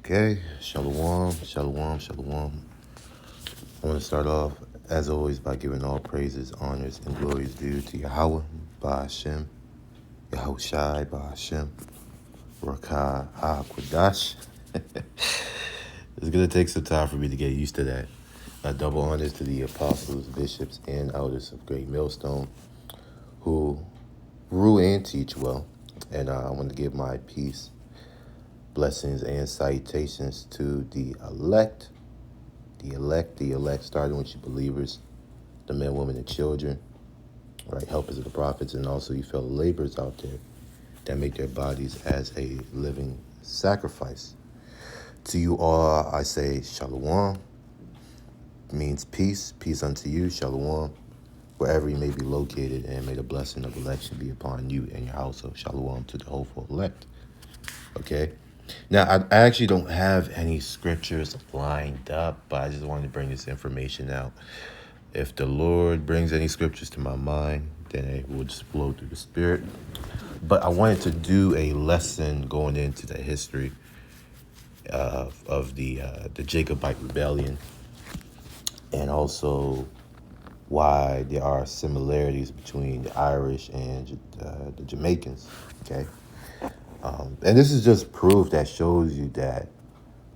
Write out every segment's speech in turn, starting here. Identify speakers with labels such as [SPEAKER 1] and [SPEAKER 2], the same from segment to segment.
[SPEAKER 1] Okay, shalom, shalom, shalom. I want to start off, as always, by giving all praises, honors, and glories due to Yahweh, Ba'ashem, Yahushai, Ba'ashem, Rakah, HaKodash. It's going to take some time for me to get used to that. Double honors to the apostles, bishops, and elders of Great Millstone who rule and teach well. And I want to give my peace, blessings, and salutations to the elect, starting with you believers, the men, women, and children, right? Helpers of the prophets, and also you fellow laborers out there that make their bodies as a living sacrifice. To you all, I say shalom, means peace, peace unto you, shalom, wherever you may be located, and may the blessing of election be upon you and your household. Shalom to the hopeful elect. Okay? Now, I actually don't have any scriptures lined up, but I just wanted to bring this information out. If the Lord brings any scriptures to my mind, then it will just flow through the Spirit. But I wanted to do a lesson going into the history of the Jacobite rebellion, and also why there are similarities between the Irish and the Jamaicans. Okay. And this is just proof that shows you that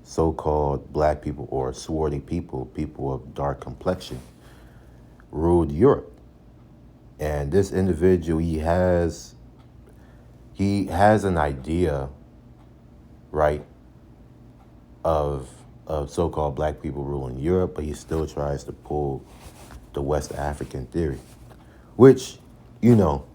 [SPEAKER 1] so-called black people or swarthy people, people of dark complexion, ruled Europe. And this individual, he has an idea, right, of so-called black people ruling Europe, but he still tries to pull the West African theory, which, you know,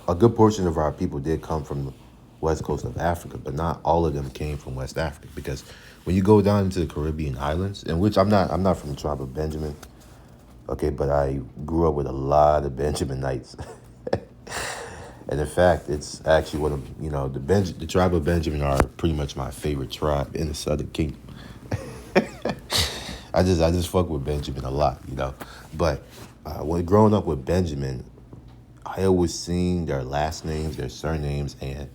[SPEAKER 1] a good portion of our people did come from the west coast of Africa, but not all of them came from West Africa. Because when you go down into the Caribbean islands, in which I'm not from the tribe of Benjamin, okay, but I grew up with a lot of Benjaminites. And in fact, it's actually one of, the tribe of Benjamin are pretty much my favorite tribe in the Southern Kingdom. I just fuck with Benjamin a lot, But when growing up with Benjamin, I always seen their last names, their surnames, and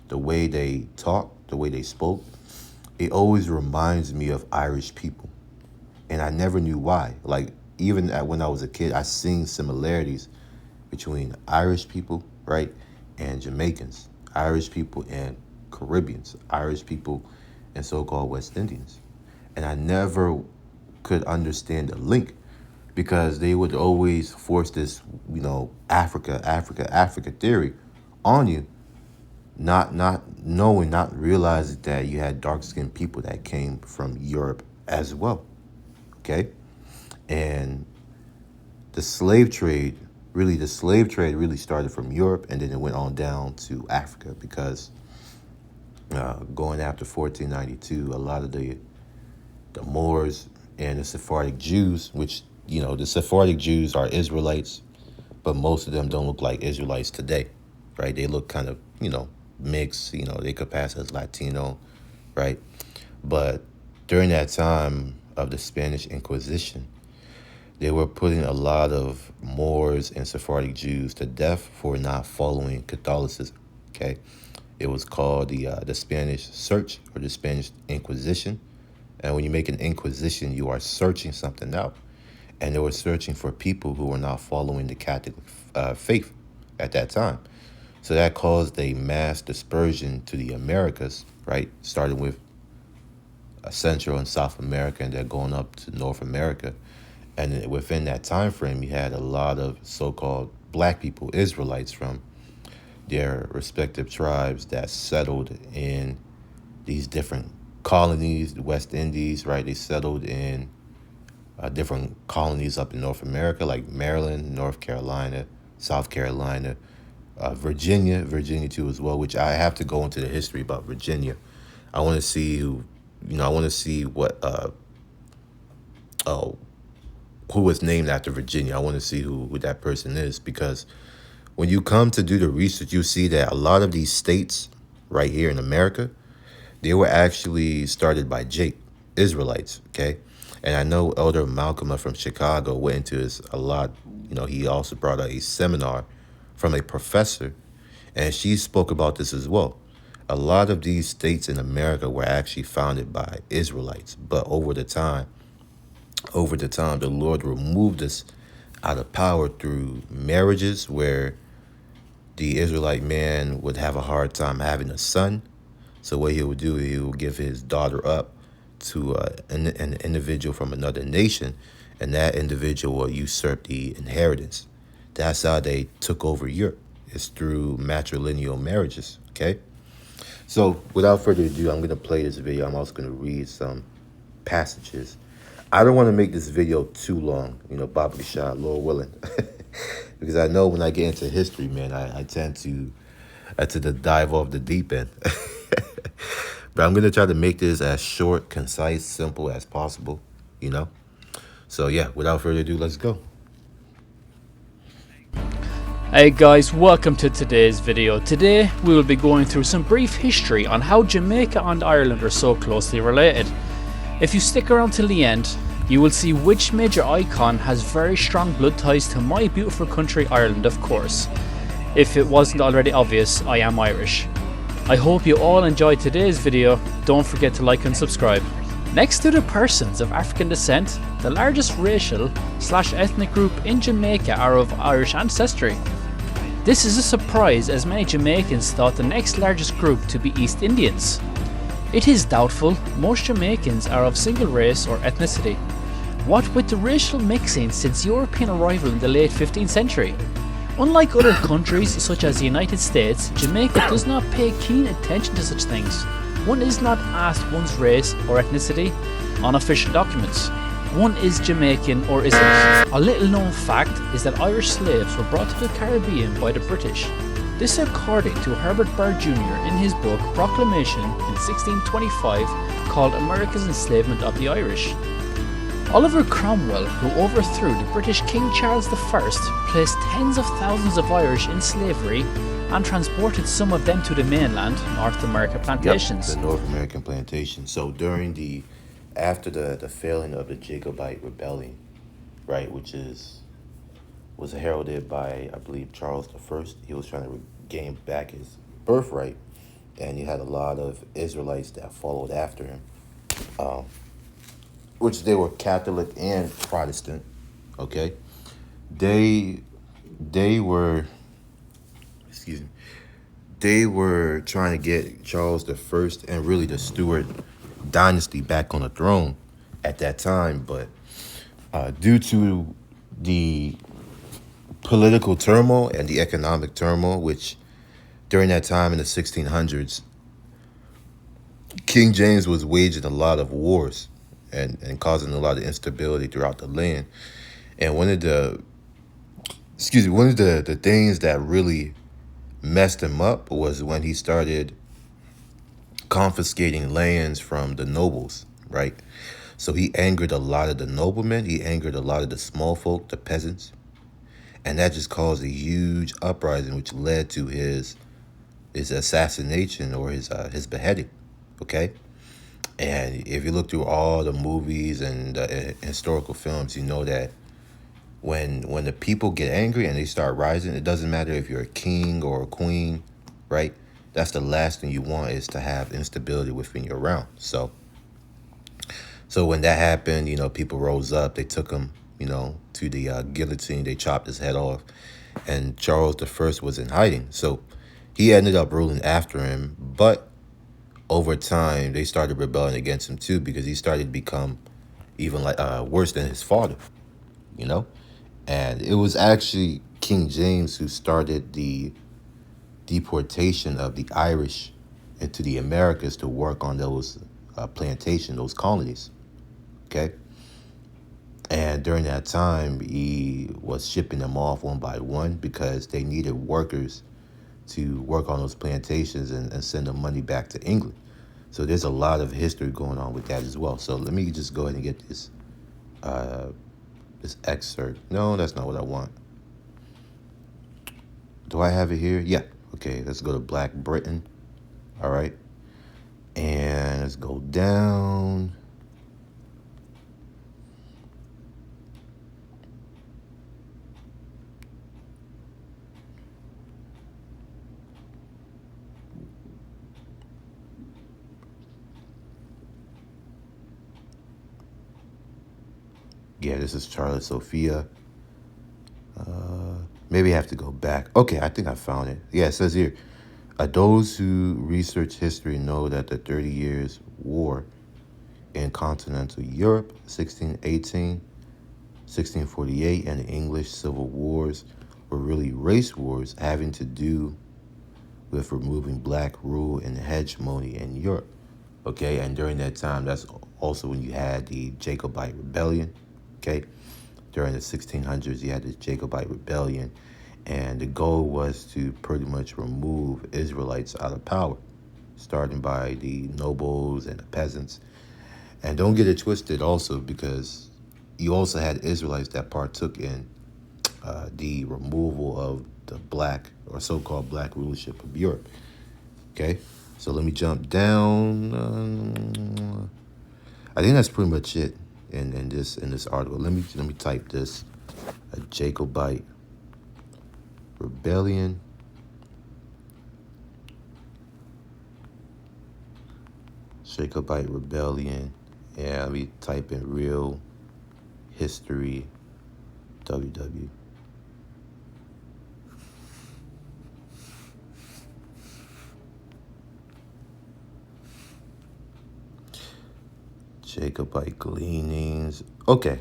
[SPEAKER 1] the way they talked, the way they spoke. It always reminds me of Irish people, and I never knew why. Like even when I was a kid, I seen similarities between Irish people, right, and Jamaicans, Irish people and Caribbeans, Irish people and so-called West Indians, and I never could understand the link, because they would always force this, Africa theory on you, not knowing, not realizing that you had dark-skinned people that came from Europe as well, okay? And the slave trade really started from Europe, and then it went on down to Africa, because going after 1492, a lot of the Moors and the Sephardic Jews, which, the Sephardic Jews are Israelites, but most of them don't look like Israelites today, right? They look kind of, mixed, they could pass as Latino, right? But during that time of the Spanish Inquisition, they were putting a lot of Moors and Sephardic Jews to death for not following Catholicism, okay? It was called the Spanish Search, or the Spanish Inquisition. And when you make an inquisition, you are searching something out. And they were searching for people who were not following the Catholic faith at that time. So that caused a mass dispersion to the Americas, right? Starting with Central and South America, and then going up to North America. And within that time frame, you had a lot of so-called black people, Israelites from their respective tribes, that settled in these different colonies, the West Indies, right? They settled in different colonies up in North America, like Maryland, North Carolina, South Carolina, Virginia too as well, which I have to go into the history about Virginia. I want to see what who was named after Virginia. I want to see who that person is, because when you come to do the research, you see that a lot of these states right here in America, they were actually started by Israelites, okay? And I know Elder Malcolm from Chicago went into this a lot. He also brought out a seminar from a professor, and she spoke about this as well. a lot of these states in America were actually founded by Israelites, but over the time, the Lord removed us out of power through marriages where the Israelite man would have a hard time having a son. So what he would do, he would give his daughter up to an individual from another nation, and that individual will usurp the inheritance. That's how they took over Europe. It's through matrilineal marriages. Okay. So without further ado, I'm going to play this video. I'm also going to read some passages. I don't want to make this video too long, Baba Shah, Lord willing, because I know when I get into history, man, I tend to dive off the deep end. But I'm going to try to make this as short, concise, simple as possible, So yeah, without further ado, let's go.
[SPEAKER 2] Hey guys, welcome to today's video. Today we will be going through some brief history on how Jamaica and Ireland are so closely related. If you stick around till the end, you will see which major icon has very strong blood ties to my beautiful country Ireland, of course. If it wasn't already obvious, I am Irish. I hope you all enjoyed today's video. Don't forget to like and subscribe. Next to the persons of African descent, the largest racial/ethnic group in Jamaica are of Irish ancestry. This is a surprise as many Jamaicans thought the next largest group to be East Indians. It is doubtful most Jamaicans are of single race or ethnicity. What with the racial mixing since European arrival in the late 15th century. Unlike other countries such as the United States, Jamaica does not pay keen attention to such things. One is not asked one's race or ethnicity on official documents. One is Jamaican or isn't. A little known fact is that Irish slaves were brought to the Caribbean by the British. This according to Herbert Barr Jr. in his book Proclamation in 1625 called America's Enslavement of the Irish. Oliver Cromwell, who overthrew the British King Charles I, placed tens of thousands of Irish in slavery and transported some of them to the mainland, North America plantations.
[SPEAKER 1] Yep, the North American plantations. So after the failing of the Jacobite rebellion, right, which was heralded by, I believe, Charles I. He was trying to gain back his birthright, and you had a lot of Israelites that followed after him, which they were Catholic and Protestant. Okay, they were, excuse me, they were trying to get Charles I and really the Stuart dynasty back on the throne at that time, but due to the political turmoil and the economic turmoil, which during that time in the 1600s, King James was waging a lot of wars and causing a lot of instability throughout the land. And one of the things that really messed him up was when he started confiscating lands from the nobles, right? So he angered a lot of the noblemen. He angered a lot of the small folk, the peasants. And that just caused a huge uprising, which led to his assassination or his beheading, okay? And if you look through all the movies and historical films, you know that when the people get angry and they start rising, it doesn't matter if you're a king or a queen, right? That's the last thing you want, is to have instability within your realm. So when that happened, people rose up. They took him, to the guillotine. They chopped his head off. And Charles I was in hiding. So he ended up ruling after him. But over time, they started rebelling against him too, because he started to become even worse than his father, And it was actually King James who started the deportation of the Irish into the Americas to work on those plantations, those colonies, okay? And during that time, he was shipping them off one by one because they needed workers to work on those plantations and send them money back to England. So there's a lot of history going on with that as well. So let me just go ahead and get this excerpt. No, that's not what I want. Do I have it here? Yeah. Okay, let's go to Black Britain. All right. And let's go down. Yeah, this is Charlotte Sophia. Maybe I have to go back. Okay, I think I found it. Yeah, it says here, those who research history know that the 30 Years' War in continental Europe, 1618, 1648, and the English Civil Wars were really race wars having to do with removing black rule and hegemony in Europe. Okay, and during that time, that's also when you had the Jacobite Rebellion. Okay, during the 1600s, you had the Jacobite Rebellion, and the goal was to pretty much remove Israelites out of power, starting by the nobles and the peasants. And don't get it twisted also, because you also had Israelites that partook in the removal of the black or so-called black rulership of Europe. Okay, so let me jump down. I think that's pretty much it in this article. Let me type this: a Jacobite rebellion. Jacobite rebellion. Yeah, let me type in real history WW. Jacobite gleanings. Okay.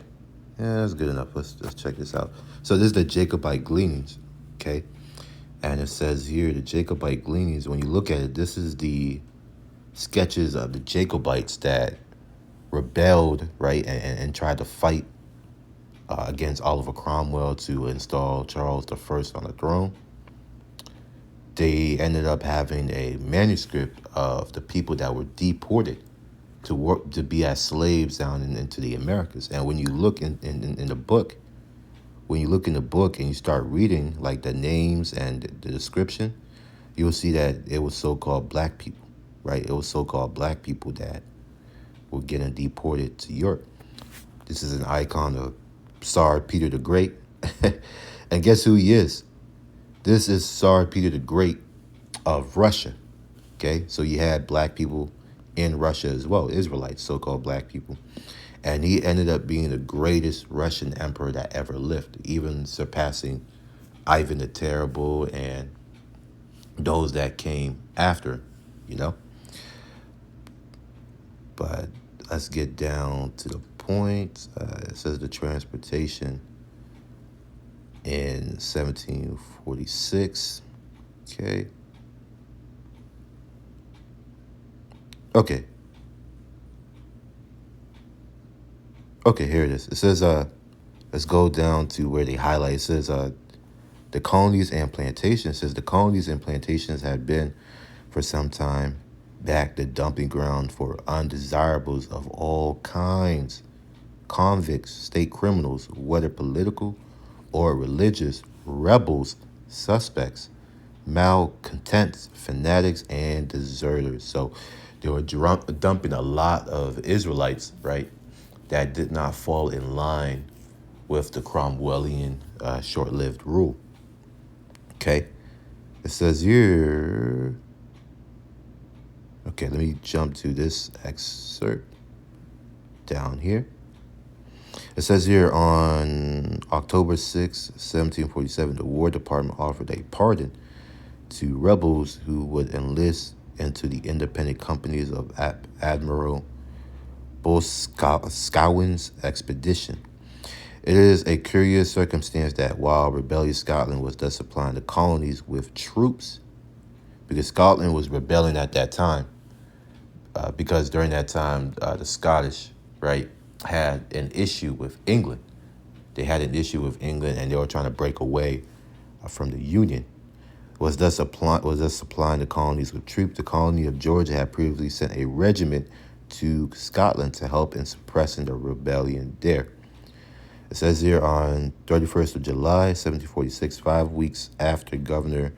[SPEAKER 1] Yeah, that's good enough. Let's check this out. So this is the Jacobite gleanings. Okay. And it says here the Jacobite gleanings, when you look at it, this is the sketches of the Jacobites that rebelled, right, and tried to fight against Oliver Cromwell to install Charles I on the throne. They ended up having a manuscript of the people that were deported to work to be as slaves down into the Americas. And when you look in the book, when you look in the book and you start reading like the names and the description, you'll see that it was so-called black people, right? It was so-called black people that were getting deported to Europe. This is an icon of Tsar Peter the Great. And guess who he is? This is Tsar Peter the Great of Russia. Okay, so you had black people in Russia as well, Israelites, so-called black people. And he ended up being the greatest Russian emperor that ever lived, even surpassing Ivan the Terrible and those that came after, you know. But let's get down to the point. It says the transportation in 1746. Okay. Okay. Okay, here it is. It says, let's go down to where they highlight. It says, the colonies and plantations. It says the colonies and plantations had been for some time back the dumping ground for undesirables of all kinds, convicts, state criminals, whether political or religious, rebels, suspects, malcontents, fanatics, and deserters. So they were dumping a lot of Israelites, right, that did not fall in line with the Cromwellian short-lived rule. Okay, it says here. Okay, let me jump to this excerpt down here. It says here on October 6, 1747, the War Department offered a pardon to rebels who would enlist into the independent companies of Admiral Boscawen's expedition. It is a curious circumstance that while rebellious Scotland was thus supplying the colonies with troops, because Scotland was rebelling at that time, because during that time, the Scottish, right, had an issue with England. They had an issue with England, and they were trying to break away from the Union. Was thus supplying the colonies with troops. The colony of Georgia had previously sent a regiment to Scotland to help in suppressing the rebellion there. It says here on 31st of July, 1746, 5 weeks after Governor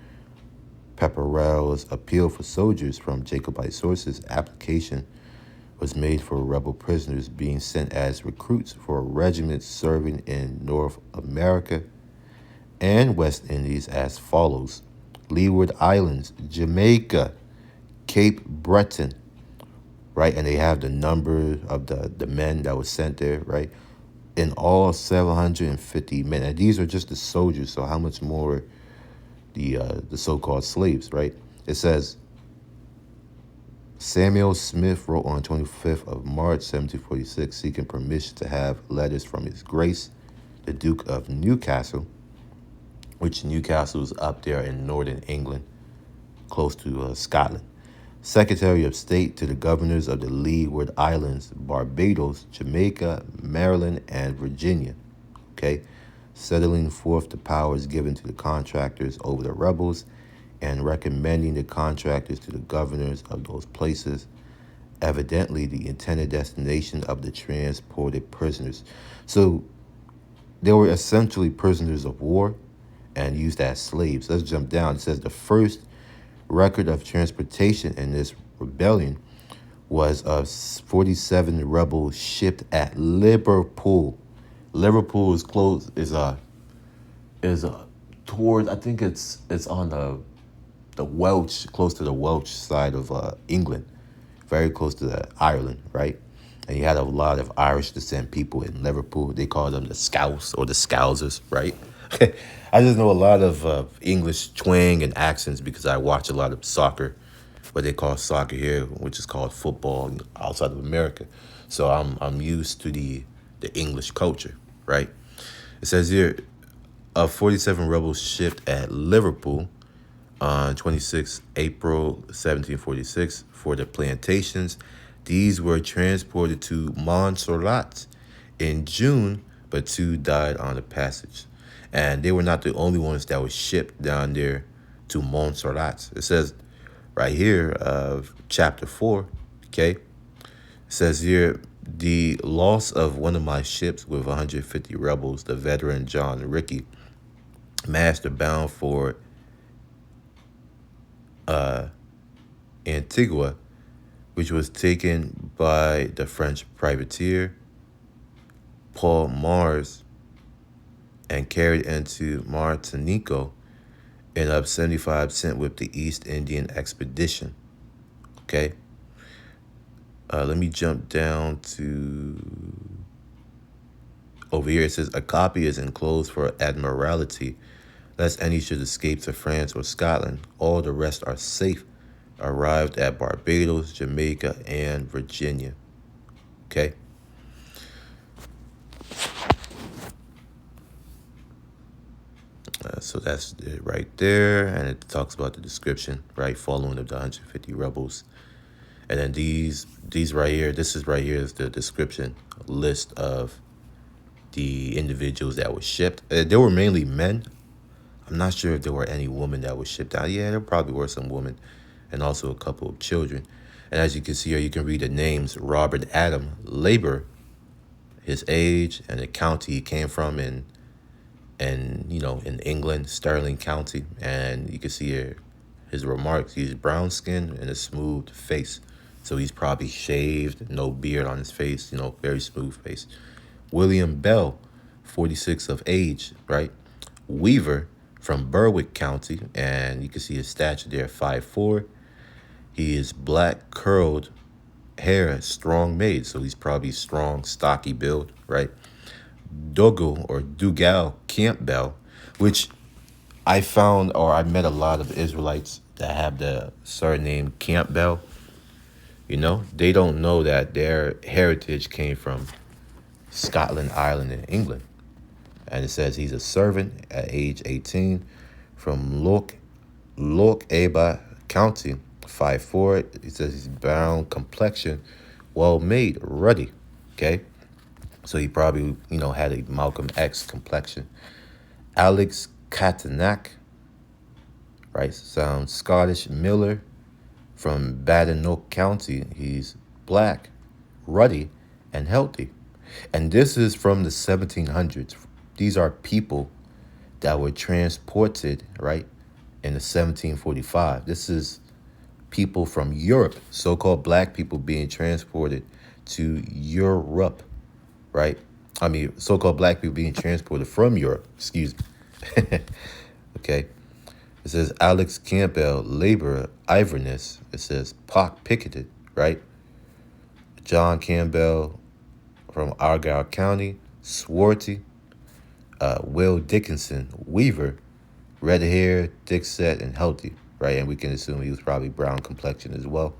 [SPEAKER 1] Pepperell's appeal for soldiers from Jacobite sources, application was made for rebel prisoners being sent as recruits for a regiment serving in North America and West Indies as follows: Leeward Islands, Jamaica, Cape Breton, right? And they have the number of the men that was sent there, right? In all, 750 men. And these are just the soldiers. So how much more the so-called slaves, right? It says Samuel Smith wrote on 25th of March, 1746, seeking permission to have letters from His Grace, the Duke of Newcastle, which Newcastle is up there in northern England, close to Scotland. Secretary of State to the governors of the Leeward Islands, Barbados, Jamaica, Maryland, and Virginia. Okay, settling forth the powers given to the contractors over the rebels and recommending the contractors to the governors of those places, evidently the intended destination of the transported prisoners. So they were essentially prisoners of war and used as slaves. Let's jump down. It says the first record of transportation in this rebellion was of 47 rebels shipped at Liverpool. Liverpool is close is towards, I think it's on the Welsh, close to the Welsh side of England, very close to Ireland, right? And you had a lot of Irish descent people in Liverpool. They call them the Scouse or the Scousers, right? I just know a lot of English twang and accents because I watch a lot of soccer, what they call soccer here, which is called football outside of America. So I'm used to the English culture, right? It says here, 47 rebels shipped at Liverpool on 26 April 1746 for the plantations. These were transported to Montserrat in June, but 2 died on the passage. And they were not the only ones that were shipped down there to Montserrat. It says right here, chapter 4, okay? It says here, the loss of one of my ships with 150 rebels, the veteran John Rickey, master bound for Antigua, which was taken by the French privateer Paul Mars and carried into Martinico, and of 75 sent with the East Indian expedition. Okay. Let me jump down to over here. It says a copy is enclosed for admiralty, lest any should escape to France or Scotland. All the rest are safe. Arrived at Barbados, Jamaica, and Virginia. Okay. So that's it right there, and it talks about the description, right, following of the 150 rebels. And then these right here, this is right here is the description list of the individuals that were shipped. There were mainly men. I'm not sure if there were any women that were shipped out. Yeah, there probably were some women, and also a couple of children. And as you can see here, you can read the names: Robert Adam Labor, his age, and the county he came from in England, Stirling County. And you can see here his remarks. He's brown skin and a smooth face. So he's probably shaved, no beard on his face, very smooth face. William Bell, 46 of age, right? Weaver from Berwick County, and you can see his stature there, 5'4". He is black, curled hair, strong made, so he's probably strong, stocky build, right? Dougal or Dougal Campbell, which I found, or I met a lot of Israelites that have the surname Campbell. They don't know that their heritage came from Scotland, Ireland, and England. And it says he's a servant at age 18 from Loch-Eba County, 5'4". It says he's brown complexion, well made, ruddy. Okay. So he probably, had a Malcolm X complexion. Alex Katanak, right? Sounds Scottish. Miller from Badenoch County. He's black, ruddy, and healthy. And this is from the 1700s. These are people that were transported, right, in the 1745. This is people from Europe, so-called black people being transported to Europe, right? I mean, so-called black people being transported from Europe, excuse me. Okay. It says Alex Campbell, labor, Iverness. It says pock picketed, right? John Campbell from Argyll County, Swarty, Will Dickinson, Weaver, red hair, thick set, and healthy, right? And we can assume he was probably brown complexion as well.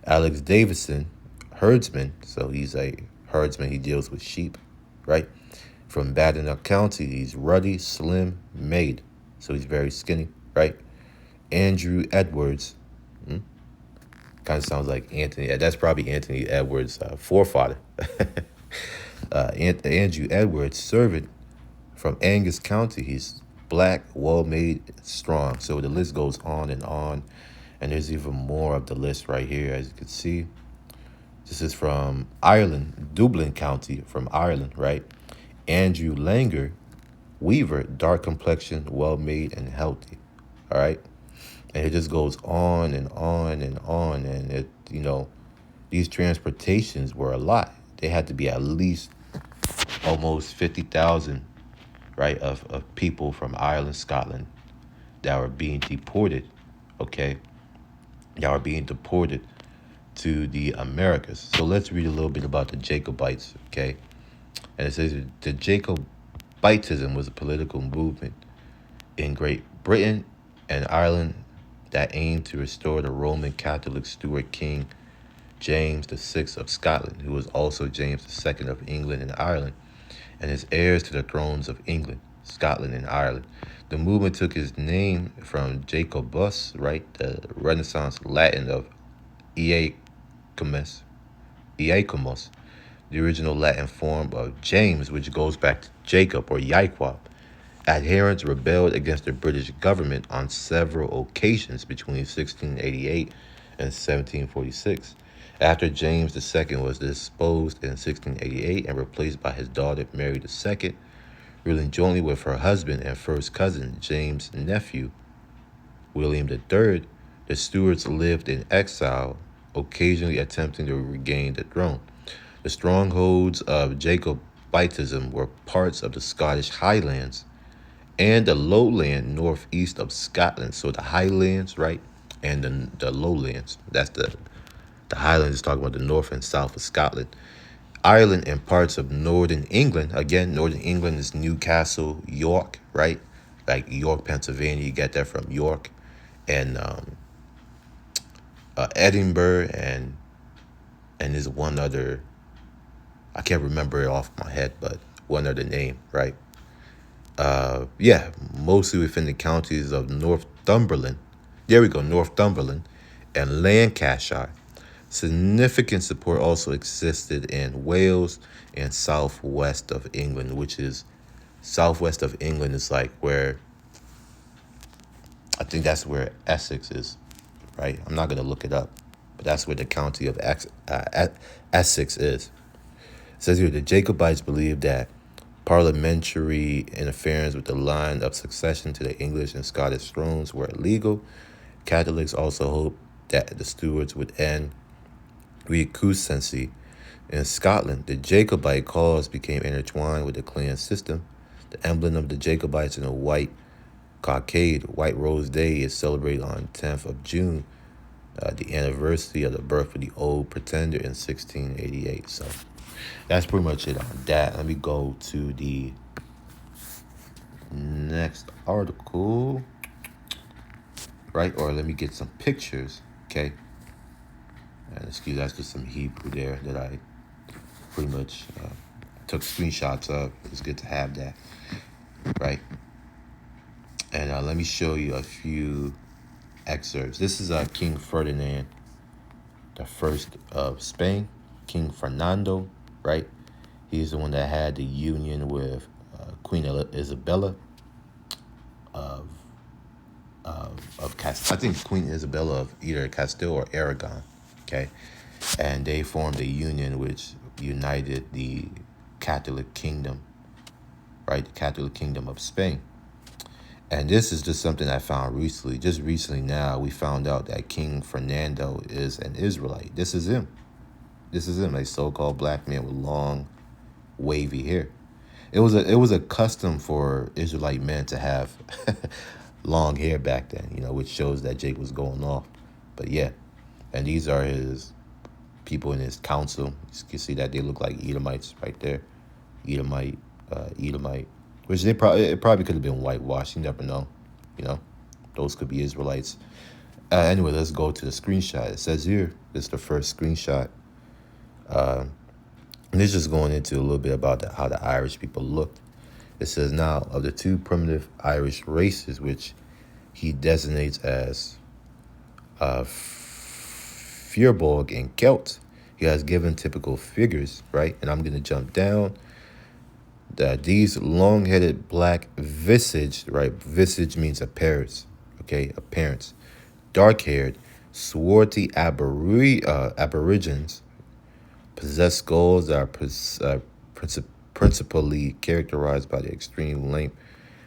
[SPEAKER 1] Alex Davison, herdsman, so he's a herdsman, he deals with sheep, right? From Badenoch County, he's ruddy, slim, made, so he's very skinny, right? Andrew Edwards, kind of sounds like Anthony. That's probably Anthony Edwards' forefather. Andrew Edwards, servant from Angus County. He's black, well-made, strong. So the list goes on, and there's even more of the list right here, as you can see. This is from Ireland, Dublin County, from Ireland, right? Andrew Langer, Weaver, dark complexion, well-made, and healthy, all right? And it just goes on and on and on. And these transportations were a lot. They had to be at least almost 50,000, right, of people from Ireland, Scotland that were being deported, okay? That were being deported to the Americas. So let's read a little bit about the Jacobites, okay? And it says the Jacobitism was a political movement in Great Britain and Ireland that aimed to restore the Roman Catholic Stuart King James VI of Scotland, who was also James II of England and Ireland, and his heirs to the thrones of England, Scotland, and Ireland. The movement took its name from Jacobus, right, the Renaissance Latin of Iacomus, the original Latin form of James, which goes back to Jacob or Yaiqua. Adherents rebelled against the British government on several occasions between 1688 and 1746. After James II was disposed in 1688 and replaced by his daughter Mary II, ruling jointly with her husband and first cousin James' nephew, William III, the Stuarts lived in exile, occasionally attempting to regain the throne. The strongholds of Jacobitism were parts of the Scottish Highlands and the lowland northeast of Scotland. So the Highlands, right, and the lowlands. That's the Highlands is talking about the north and south of Scotland. Ireland and parts of northern England. Again, northern England is Newcastle, York, right? Like York, Pennsylvania, you get that from York. And Edinburgh, and there's one other, I can't remember it off my head, but one other name, right? Mostly within the counties of Northumberland. There we go, Northumberland and Lancashire. Significant support also existed in Wales and southwest of England, which is southwest of England is like where, I think that's where Essex is, right? I'm not going to look it up, but that's where the county of Essex is. It says here, the Jacobites believed that parliamentary interference with the line of succession to the English and Scottish thrones were illegal. Catholics also hoped that the Stuarts would end recusancy. In Scotland, the Jacobite cause became intertwined with the clan system. The emblem of the Jacobites in a white cockade, White Rose Day, is celebrated on 10th of June, the anniversary of the birth of the Old Pretender in 1688. So that's pretty much it on that. Let me go to the next article, right? Or let me get some pictures, okay? And excuse, that's just some Hebrew there that I pretty much took screenshots of. It's good to have that, right? And let me show you a few excerpts. This is King Ferdinand the First of Spain, King Fernando, right? He's the one that had the union with Queen Isabella of Castile. I think Queen Isabella of either Castile or Aragon, okay? And they formed a union which united the Catholic Kingdom, right? The Catholic Kingdom of Spain. And this is just something I found recently. Just recently now, we found out that King Fernando is an Israelite. This is him. This is him, a so-called black man with long, wavy hair. It was a custom for Israelite men to have long hair back then, which shows that Jake was going off. But yeah, and these are his people in his council. You can see that they look like Edomites right there. Edomite, which they probably it probably could have been whitewashed. You never know, you know. Those could be Israelites. Anyway, let's go to the screenshot. It says here, this is the first screenshot. And it's just going into a little bit about how the Irish people looked. It says, now, of the two primitive Irish races, which he designates as Fierbolg and Celt, he has given typical figures, right? And I'm going to jump down. That these long-headed black visaged, right? Visage means appearance, okay? Appearance. Dark-haired, swarthy aborigines possess skulls that are principally characterized by the extreme length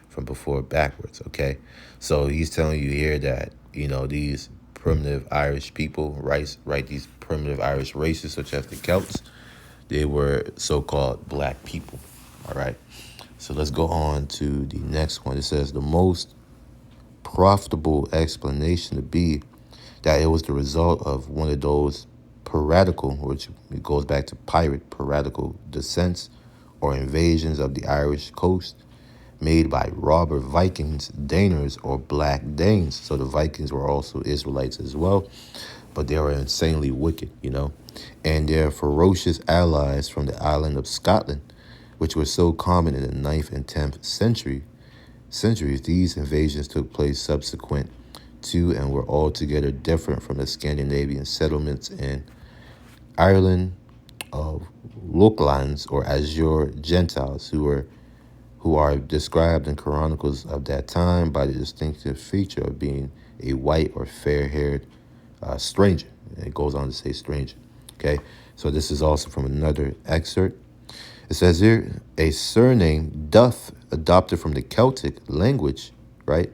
[SPEAKER 1] from before backwards, okay? So he's telling you here that, these primitive Irish people, right? These primitive Irish races, such as the Celts, they were so-called black people, all right? So let's go on to the next one. It says the most profitable explanation to be that it was the result of one of those piratical, which goes back to piratical descents or invasions of the Irish coast made by robber Vikings, Daners, or Black Danes. So the Vikings were also Israelites as well, but they were insanely wicked, and their ferocious allies from the island of Scotland, which were so common in the 9th and 10th centuries. These invasions took place subsequent to and were altogether different from the Scandinavian settlements in Ireland of Lowlands or Azure Gentiles, who are described in chronicles of that time by the distinctive feature of being a white or fair-haired stranger. And it goes on to say stranger. Okay, so this is also from another excerpt. It says here, a surname Duff, adopted from the Celtic language, right?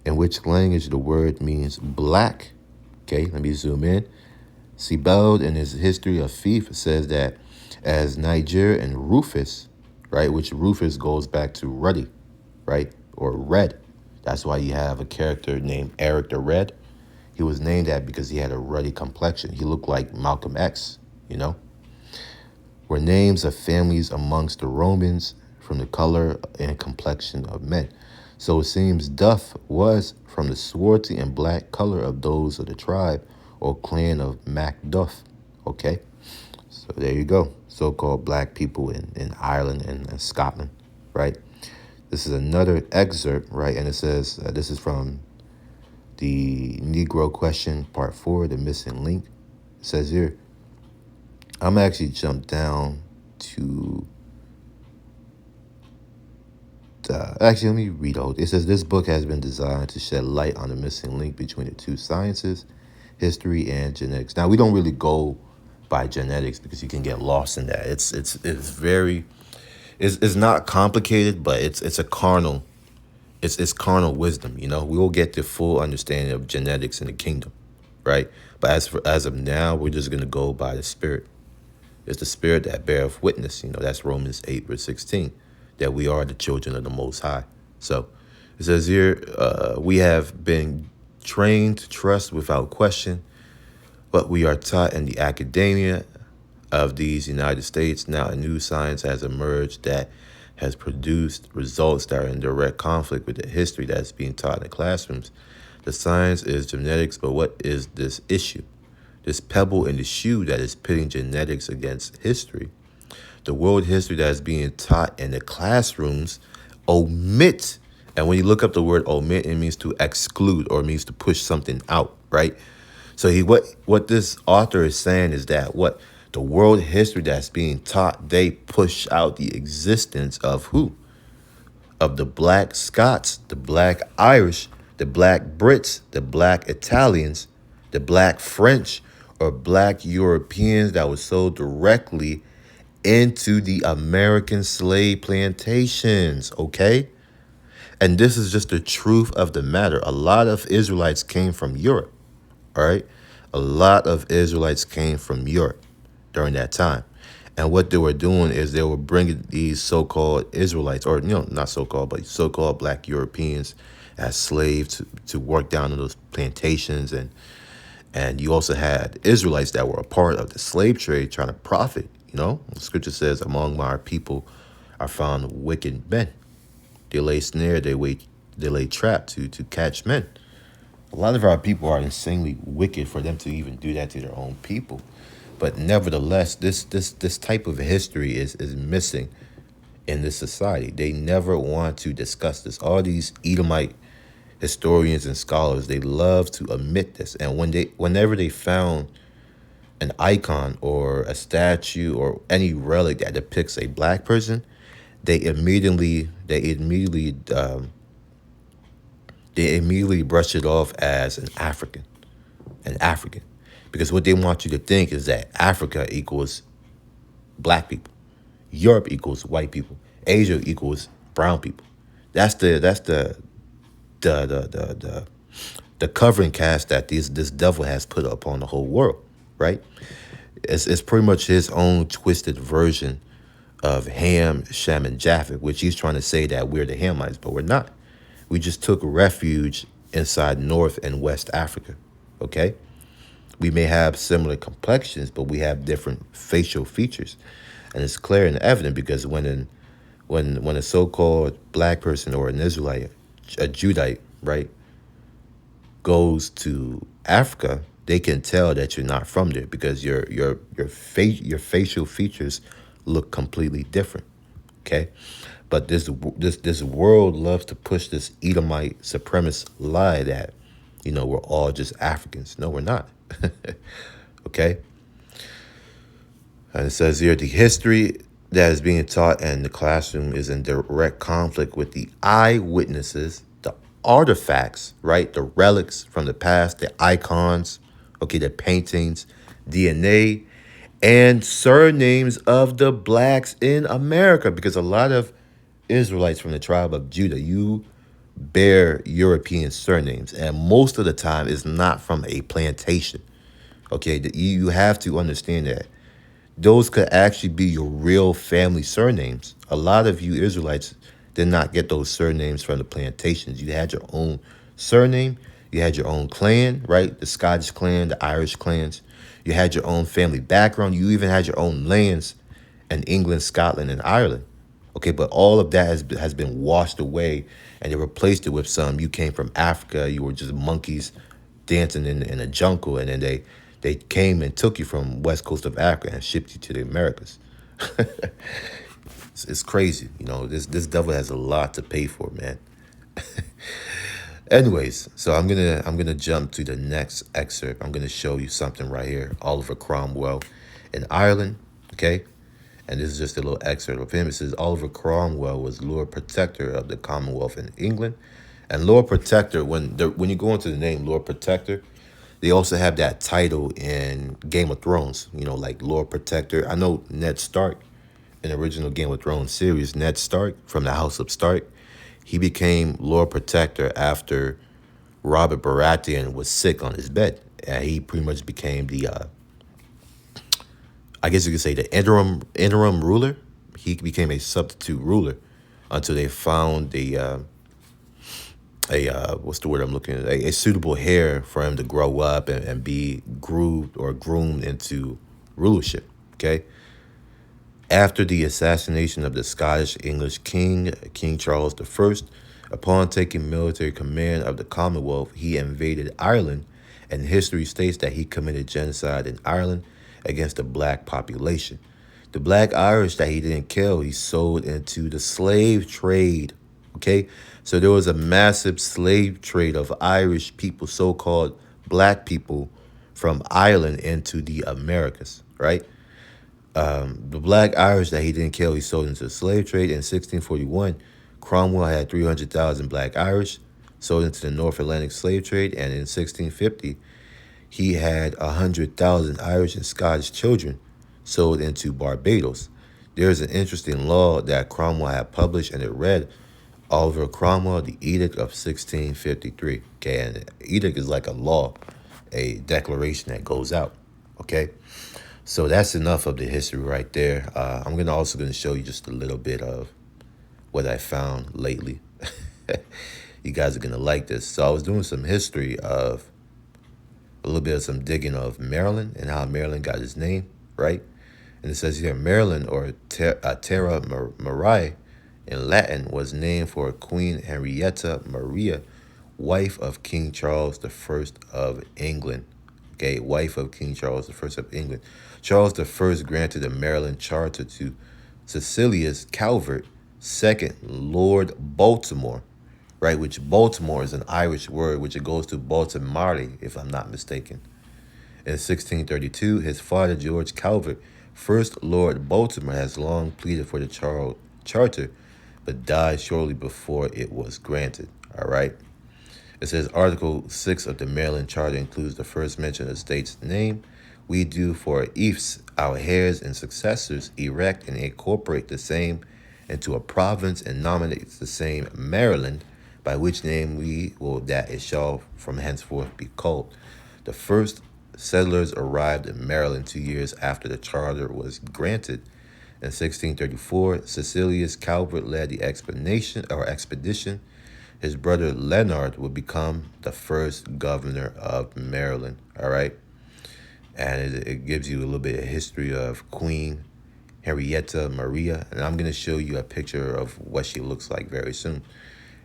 [SPEAKER 1] In which language the word means black. Okay, let me zoom in. Sebald, in his history of Fief, says that as Niger and Rufus, right, which Rufus goes back to ruddy, right, or red. That's why you have a character named Eric the Red. He was named that because he had a ruddy complexion. He looked like Malcolm X, were names of families amongst the Romans from the color and complexion of men. So it seems Duff was from the swarthy and black color of those of the tribe or clan of Macduff. Okay, so there you go. So-called black people in Ireland and Scotland, right? This is another excerpt, right? And it says, this is from the Negro Question, Part 4, the missing link. It says here, I'm actually jumped down to actually, let me read out. It says, this book has been designed to shed light on the missing link between the two sciences, history and genetics. Now, we don't really go by genetics because you can get lost in that. It's not complicated, but it's a carnal, it's carnal wisdom. We will get the full understanding of genetics in the kingdom, right? But as of now, we're just gonna go by the Spirit. It's the Spirit that beareth witness. That's Romans 8 verse 16, that we are the children of the Most High. So it says here, we have been trained to trust without question what we are taught in the academia of these United States. Now a new science has emerged that has produced results that are in direct conflict with the history that's being taught in the classrooms. The science is genetics, but what is this issue? This pebble in the shoe that is pitting genetics against history. The world history that is being taught in the classrooms omit. And when you look up the word omit, it means to exclude or it means to push something out, right? So what this author is saying is that what the world history that's being taught, they push out the existence of who? Of the black Scots, the black Irish, the black Brits, the black Italians, the black French, or black Europeans that was sold directly into the American slave plantations, okay? And this is just the truth of the matter. A lot of Israelites came from Europe, all right? A lot of Israelites came from Europe during that time. And what they were doing is they were bringing these so-called Israelites, or, not so-called, but so-called black Europeans as slaves to work down on those plantations. And you also had Israelites that were a part of the slave trade trying to profit. The scripture says, among my people are found wicked men. They lay snare, they lay trap to catch men. A lot of our people are insanely wicked for them to even do that to their own people. But nevertheless, this type of history is missing in this society. They never want to discuss this. All these Edomite historians and scholars, they love to omit this. And whenever they found an icon or a statue or any relic that depicts a black person, they immediately brush it off as an African, because what they want you to think is that Africa equals black people, Europe equals white people, Asia equals brown people. That's the covering cast that this devil has put upon the whole world, right? It's pretty much his own twisted version of Ham, Shem, and Japheth, which he's trying to say that we're the Hamites, but we're not. We just took refuge inside North and West Africa, okay? We may have similar complexions, but we have different facial features. And it's clear and evident because when a so-called black person or an Israelite, a Judite, right, goes to Africa, they can tell that you're not from there because your facial features look completely different. Okay, but this world loves to push this Edomite supremacist lie that we're all just Africans. No, we're not. Okay, and it says here the history that is being taught in the classroom is in direct conflict with the eyewitnesses, the artifacts, right? The relics from the past, the icons, okay, the paintings, DNA, and surnames of the blacks in America. Because a lot of Israelites from the tribe of Judah, you bear European surnames, and most of the time it's not from a plantation. Okay, you have to understand that those could actually be your real family surnames. A lot of you Israelites did not get those surnames from the plantations. You had your own surname. You had your own clan, right? The Scottish clan, the Irish clans. You had your own family background. You even had your own lands in England, Scotland, and Ireland. Okay, but all of that has been washed away, and they replaced it with some. You came from Africa. You were just monkeys dancing in a jungle, and then they came and took you from west coast of Africa and shipped you to the Americas. It's crazy, This devil has a lot to pay for, man. Anyways, so I'm gonna jump to the next excerpt. I'm gonna show you something right here. Oliver Cromwell in Ireland, okay? And this is just a little excerpt of him. It says Oliver Cromwell was Lord Protector of the Commonwealth in England. And Lord Protector, when you go into the name Lord Protector, they also have that title in Game of Thrones, like Lord Protector. I know Ned Stark in the original Game of Thrones series, Ned Stark from the House of Stark, he became Lord Protector after Robert Baratheon was sick on his bed. And he pretty much became the, I guess you could say, the interim ruler. He became a substitute ruler until they found what's the word I'm looking at? A suitable heir for him to grow up and be groomed into rulership. Okay. After the assassination of the Scottish English king, King Charles I, upon taking military command of the Commonwealth, he invaded Ireland, and history states that he committed genocide in Ireland against the black population. The black Irish that he didn't kill, he sold into the slave trade. Okay, so there was a massive slave trade of Irish people, so-called black people, from Ireland into the Americas, right? The black Irish that he didn't kill, he sold into the slave trade. In 1641, Cromwell had 300,000 black Irish sold into the North Atlantic slave trade. And in 1650, he had 100,000 Irish and Scottish children sold into Barbados. There's an interesting law that Cromwell had published, and it read, Oliver Cromwell, the Edict of 1653. Okay, and an edict is like a law, a declaration that goes out. Okay, so that's enough of the history right there. I'm also going to show you just a little bit of what I found lately. You guys are going to like this. So I was doing some history of a little bit of some digging of Maryland and how Maryland got its name, right? And it says here, Maryland, or Terra Mariae in Latin, was named for Queen Henrietta Maria, wife of King Charles the First of England. Okay, wife of King Charles the First of England. Charles the First granted the Maryland charter to Cecilius Calvert, second Lord Baltimore, right? Which Baltimore is an Irish word, which it goes to Baltimore, if I'm not mistaken. In 1632, his father, George Calvert, first Lord Baltimore, has long pleaded for the charter, but died shortly before it was granted. All right. It says Article 6 of the Maryland Charter includes the first mention of the state's name. We do for ifs our heirs and successors erect and incorporate the same into a province and nominate the same Maryland, by which name we will that it shall from henceforth be called. The first settlers arrived in Maryland 2 years after the charter was granted. In 1634, Cecilius Calvert led the expedition. His brother Leonard would become the first governor of Maryland. All right. And it gives you a little bit of history of Queen Henrietta Maria. And I'm going to show you a picture of what she looks like very soon.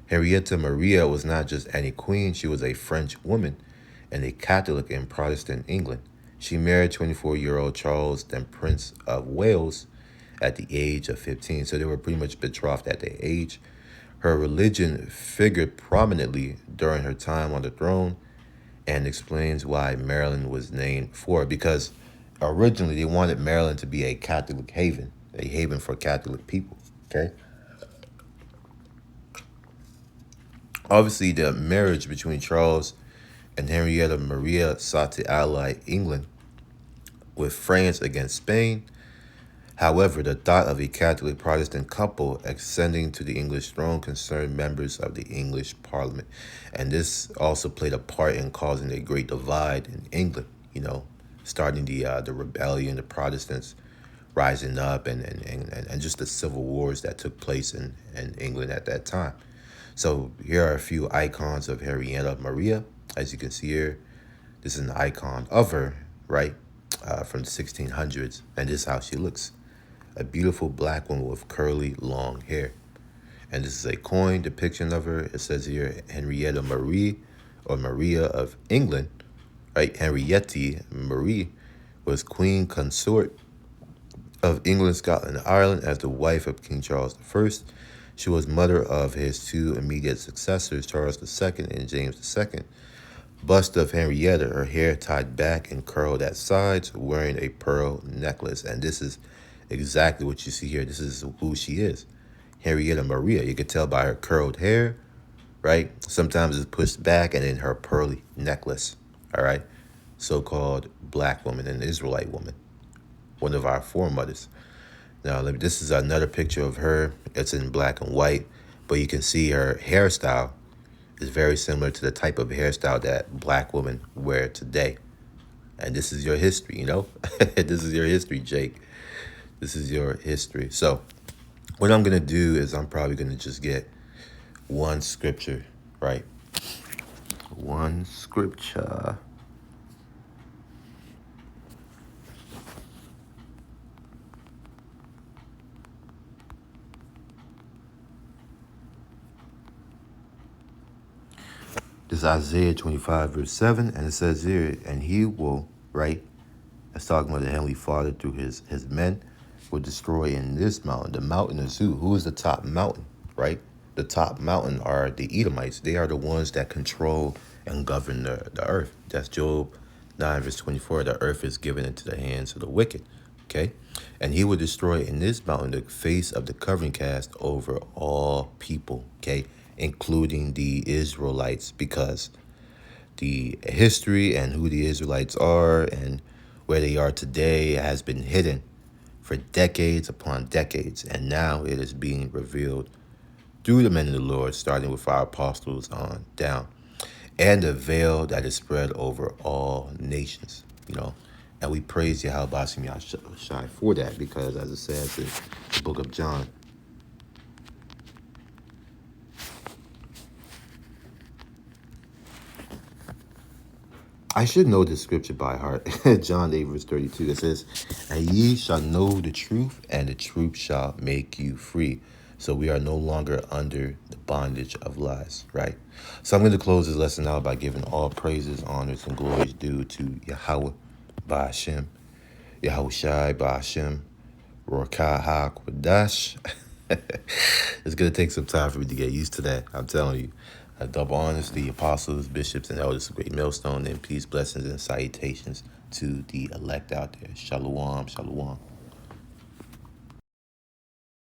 [SPEAKER 1] Henrietta Maria was not just any queen. She was a French woman and a Catholic in Protestant England. She married 24-year-old Charles, then Prince of Wales, at the age of 15. So they were pretty much betrothed at their age. Her religion figured prominently during her time on the throne, and explains why Maryland was named for it, because originally they wanted Maryland to be a Catholic haven, a haven for Catholic people. Okay. Obviously, the marriage between Charles and Henrietta Maria sought to ally England with France against Spain. However, the thought of a Catholic Protestant couple ascending to the English throne concerned members of the English Parliament. And this also played a part in causing a great divide in England, starting the rebellion, the Protestants rising up, and just the civil wars that took place in England at that time. So here are a few icons of Henrietta Maria. As you can see here, this is an icon of her, right, from the 1600s. And this is how she looks. A beautiful black woman with curly, long hair. And this is a coin depiction of her. It says here, Henrietta Marie, or Maria of England, right? Henrietta Marie was queen consort of England, Scotland, and Ireland as the wife of King Charles I. She was mother of his two immediate successors, Charles II and James II. Bust of Henrietta, her hair tied back and curled at sides, wearing a pearl necklace. And this is exactly what you see here. This is who she is. Henrietta Maria. You could tell by her curled hair, right? Sometimes it's pushed back, and then her pearly necklace, all right? So-called black woman, an Israelite woman, one of our foremothers. Now, this is another picture of her. It's in black and white, but you can see her hairstyle is very similar to the type of hairstyle that black women wear today. And this is your history, This is your history, Jake. This is your history. So what I'm going to do is I'm probably going to just get one scripture, right? One scripture. This is Isaiah 25, verse 7, and it says here, and he will, right? That's talking about the Heavenly Father through his men, will destroy in this mountain. The mountain is who? Who is the top mountain, right? The top mountain are the Edomites. They are the ones that control and govern the earth. That's Job 9, verse 24. The earth is given into the hands of the wicked, okay? And he will destroy in this mountain the face of the covering cast over all people, okay? Including the Israelites, because the history and who the Israelites are and where they are today has been hidden for decades upon decades, and now it is being revealed through the men of the Lord, starting with our apostles on down, and the veil that is spread over all nations, And we praise Yahweh Bashim Yahshai for that, because as it says in the book of John, I should know this scripture by heart. John 8, verse 32. It says, "And ye shall know the truth, and the truth shall make you free." So we are no longer under the bondage of lies, right? So I'm going to close this lesson out by giving all praises, honors, and glories due to Yahweh Ba'ashem, Yahweh Shai Ba'ashem, Rokah HaKodesh. It's going to take some time for me to get used to that. I'm telling you. A double honors to the apostles, bishops, and elders of Great Millstone, and peace, blessings, and salutations to the elect out there. Shalom, shalom.